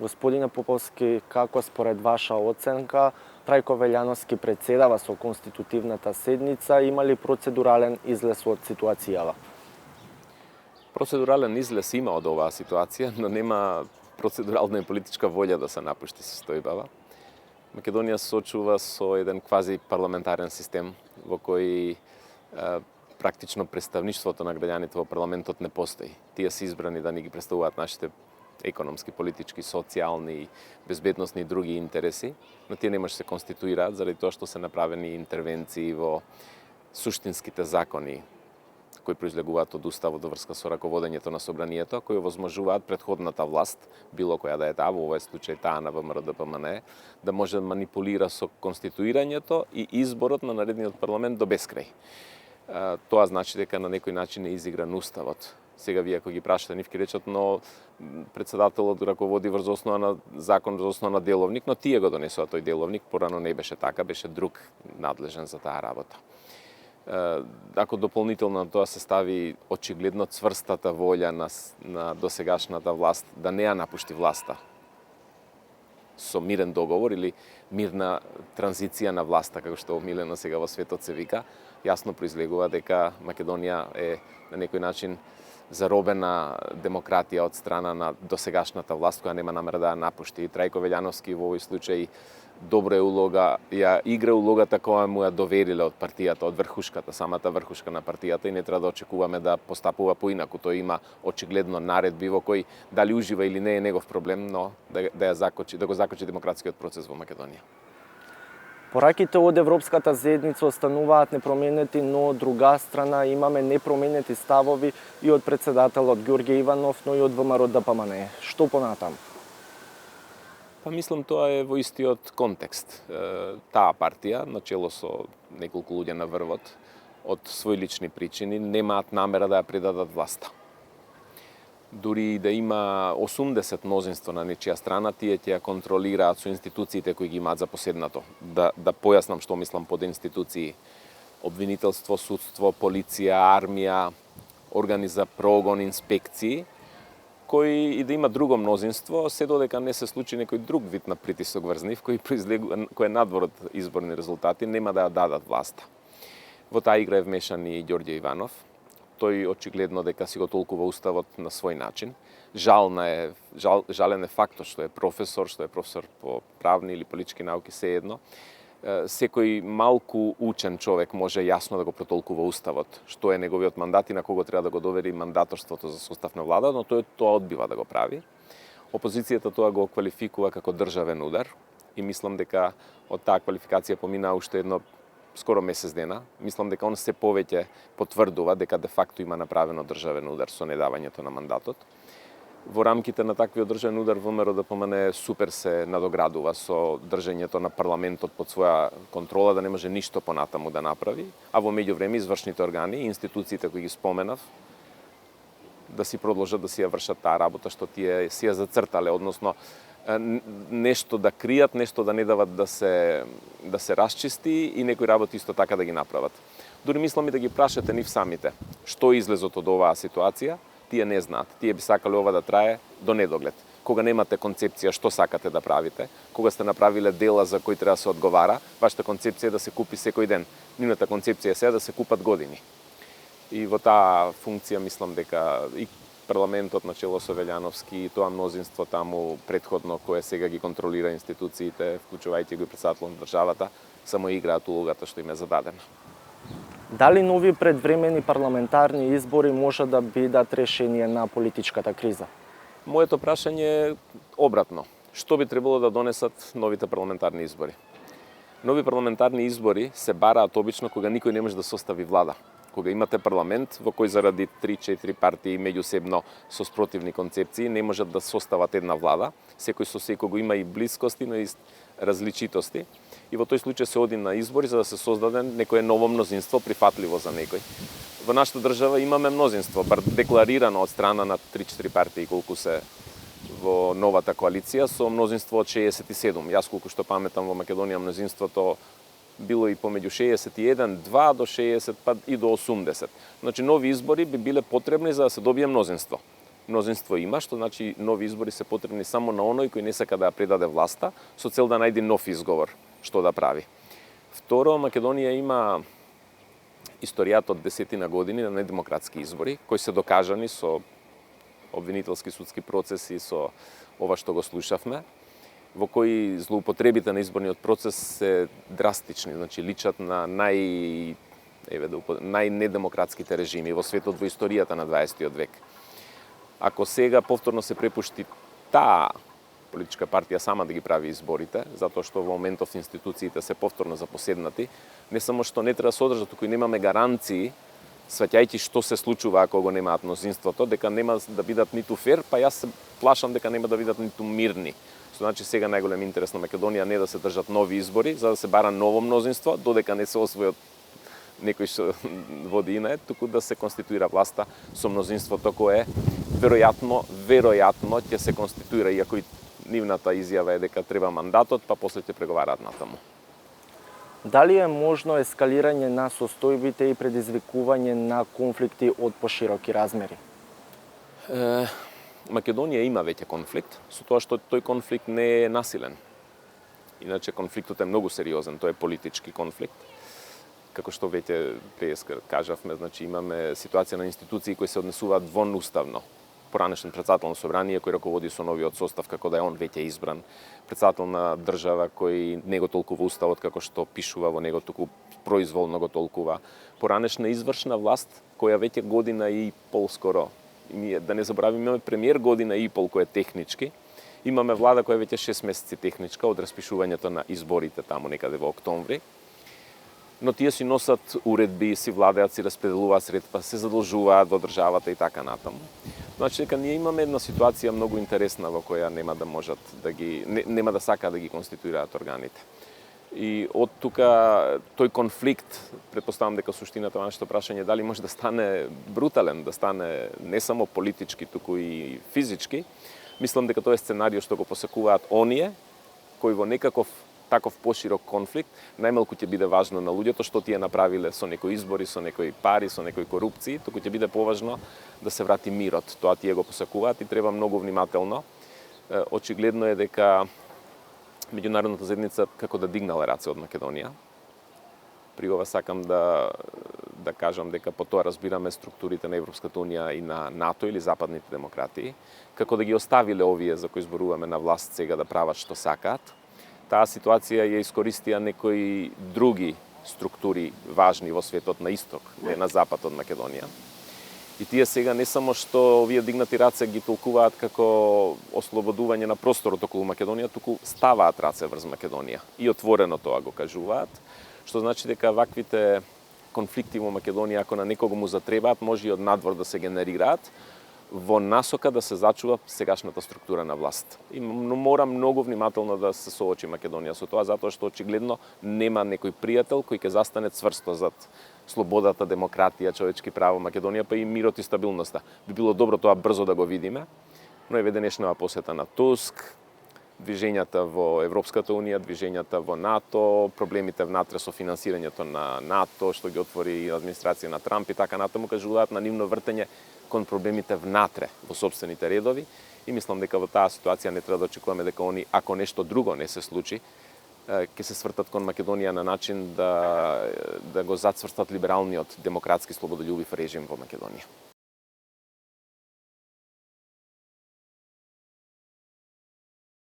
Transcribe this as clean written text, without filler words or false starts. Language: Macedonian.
Господине Поповски, како според ваша оценка Трајко Велјановски председава со конститутивната седница, има ли процедурален излез од ситуацијава? Процедурален излез има од оваа ситуација, но нема процедурална и политичка волја да се напушти состојбава. Македонија се соочува со еден квази парламентарен систем во кој практично представништвото на граѓаните во парламентот не постои. Тие се избрани да ни ги представуваат нашите економски, политички, социјални, безбедносни и други интереси, но тие не може да се конституираат заради тоа што се направени интервенции во суштинските закони кои произлегуваат од уставот во врска со раководењето на собранието, кои овозможуваат претходната власт, било која да е таа, во овој случај таа на ВМРО-ДПМНЕ, да може да манипулира со конституирањето и изборот на наредниот парламент до безкрај. Тоа значи дека на некој начин е изигран уставот. Сега вие ако ги прашате нив ќе речат, но председателот раководи врз основа на закон, врз основа на деловник, но тие го донесоа тој деловник, порано не беше така, беше друг надлежен за таа работа. Ако дополнително на тоа се стави очигледно цврстата волја на досегашната власт да не ја напушти власта со мирен договор или мирна транзиција на власта, како што омилено сега во светот се вика, јасно произлегува дека Македонија е на некој начин заробена демократија од страна на досегашната власт која нема намера да ја напушти. Трајко Велјановски во овој случај добра е улога, ја игра улогата која му ја довериле од партијата, од врхушката, самата врхушка на партијата и не треба да очекуваме да постапува поинаку. Тој има очигледно наредби во кој дали ужива или не е негов проблем, но да го закочи демократскиот процес во Македонија. Пораките од Европската заедница остануваат непроменети, но од друга страна имаме непроменети ставови и од председателот Ѓорѓе Иванов, но и од ВМРО-ДПМНЕ. Што понатаму? Па мислам тоа е во истиот контекст. Таа партија, начело со неколку луѓе на врвот, од своји лични причини немаат намера да ја предадат власта. Дури да има 80 мнозинство на нечија страна, тие ќе ја контролираат со институциите кои ги имаат за поседнато. Да појаснам што мислам под институции. Обвинителство, судство, полиција, армија, органи за прогон, инспекции, кој и да има друго мнозинство, се додека не се случи некој друг вид на притисок врз нив, кој е надвор од изборни резултати, нема да ја дадат власта. Во таа игра е вмешан и Ѓорѓе Иванов. Тој очигледно дека си го толкува уставот на свој начин. Жален е фактот што е професор по правни или политички науки, сеедно. Секој малку учен човек може јасно да го протолкува уставот, што е неговиот мандат и на кого треба да го довери мандаторството за состав на влада, но тој тоа одбива да го прави. Опозицијата тоа го квалификува како државен удар и мислам дека од таа квалификација помина уште едно скоро месец дена. Мислам дека он се повеќе потврдува дека де факто има направено државен удар со недавањето на мандатот. Во рамките на таквиот државен удар ВМРО-ДПМНЕ супер се надоградува со држењето на парламентот под своја контрола, да не може ништо понатаму да направи, а во меѓувреме извршните органи и институциите кои ги споменав да си продолжат да си ја вршат таа работа што тие си ја зацртале, односно нешто да кријат, нешто да не дават да се расчисти и некои работи исто така да ги направат. Дури мислам и да ги прашате нив самите што е излезот од оваа ситуација, тие не знаат. Тие би сакале ова да трае до недоглед. Кога немате концепција што сакате да правите, кога сте направиле дела за кои треба да се одговара, вашата концепција е да се купи секој ден. Нивната концепција е сега да се купат години. И во таа функција мислам дека и парламентот начело со Велјановски и тоа мнозинство таму претходно кое сега ги контролира институциите, вклучувајќи го председателот на државата, само играат улогата што им е зададена. Дали нови предвремени парламентарни избори може да бидат решение на политичката криза? Моето прашање е обратно. Што би требало да донесат новите парламентарни избори? Нови парламентарни избори се бараат обично кога никој не може да состави влада. Кога имате парламент во кој заради 3-4 партии меѓусебно со спротивни концепции не можат да состават една влада, секој со секого има и блискости, но и различитости. И во тој случај се оди на избори за да се создаде некое ново мнозинство прифатливо за некој. Во нашата држава имаме мнозинство, бар декларирано од страна на 3-4 партии колку се во новата коалиција со мнозинство од 67. Јас колку што паметам во Македонија мнозинството било и помеѓу 61, 2 до 60, па и до 80. Значи нови избори би биле потребни за да се добие мнозинство. мнозинство има, што значи нови избори се потребни само на оној кој не сака да ја предаде власта, со цел да најде нов изговор што да прави. Второ, Македонија има историјата од 10 години на недемократски избори, кои се докажани со обвинителски судски процеси, со ова што го слушавме, во кои злоупотребите на изборниот процес се драстични, значи личат на најнедемократските режими во светот во историјата на 20 век. Ако сега повторно се препушти таа политичка партија сама да ги прави изборите, затоа што во моментов институциите се повторно запоседнати, не само што не треба да содржат, туку и немаме гаранции, сваќајќи што се случува ако го немаат мнозинството, дека нема да бидат ниту фер, па јас се плашам дека нема да бидат ниту мирни. Значи сега најголем интерес на Македонија не да се држат нови избори, за да се бара ново мнозинство, додека не се освојат некој што води инае, туку да се конституира власта со мнозинството кое веројатно ќе се конституира, иако и нивната изјава е дека треба мандатот, па после ќе преговараат натаму. Дали е можно ескалирање на состојбите и предизвикување на конфликти од пошироки размери? Македонија има веќе конфликт, со тоа што тој конфликт не е насилен. Иначе конфликтот е многу сериозен, тој е политички конфликт. Како што веќе кажавме, значи имаме ситуација на институции кои се однесуваат вонуставно. Поранешен председател на собрание кој раководи со новиот состав како да е он веќе избран, председател на држава кој не го толкува уставот како што пишува во него, туку произволно го толкува. Поранешна извршна власт која веќе година и пол скоро, да не забравиме, имаме премиер година и пол кој е технички, имаме влада која веќе 6 месеци техничка од распишувањето на изборите таму некаде во октомври. Но тие си носат уредби, си владеат, си распределуваат средства, се задолжуваат во државата и така натаму. Значи дека ние имаме една ситуација многу интересна во која нема да можат да нема да сакаат да ги конституираат органите. И од тука тој конфликт, претпоставам дека суштината на нашето прашање дали може да стане брутален, да стане не само политички, туку и физички, мислам дека тоа е сценарио што го посакуваат оние кои во некаков таков поширок конфликт, најмалку ќе биде важно на луѓето што тие направиле со некои избори, со некои пари, со некои корупции, туку ќе биде поважно да се врати мирот. Тоа тие го посакуваат и треба многу внимателно. Очигледно е дека меѓународната заедница како да дигнала раце од Македонија. При ова сакам да кажам дека по тоа разбираме структурите на Европската унија и на НАТО или западните демократии, како да ги оставиле овие за кои зборуваме на власт сега да прават што сакаат. Таа ситуација ја искористија некои други структури важни во светот на исток, не на запад од Македонија. И тие сега не само што овие дигнати раце ги толкуваат како ослободување на просторот околу Македонија, туку ставаат раце врз Македонија и отворено тоа го кажуваат, што значи дека ваквите конфликти во Македонија, ако на некого му затребаат, може и од надвор да се генерираат, во насока да се зачува сегашната структура на власт. И мора многу внимателно да се соочи Македонија со тоа, затоа што очигледно нема некој пријател кој ќе застане цврсто зад слободата, демократија, човечки права Македонија, па и мирот и стабилноста. Би било добро тоа брзо да го видиме, но еве денешната посета на Туск, движењата во Европската унија, движењата во НАТО, проблемите внатре со финансирањето на НАТО, што ги отвори администрација на Трамп и така натаму, кажуваат на нивно вртење кон проблемите внатре во собствените редови и мислам дека во таа ситуација не треба да очекуваме дека они, ако нешто друго не се случи, ќе се свртат кон Македонија на начин да го зацврстат либералниот демократски слободолюбив режим во Македонија.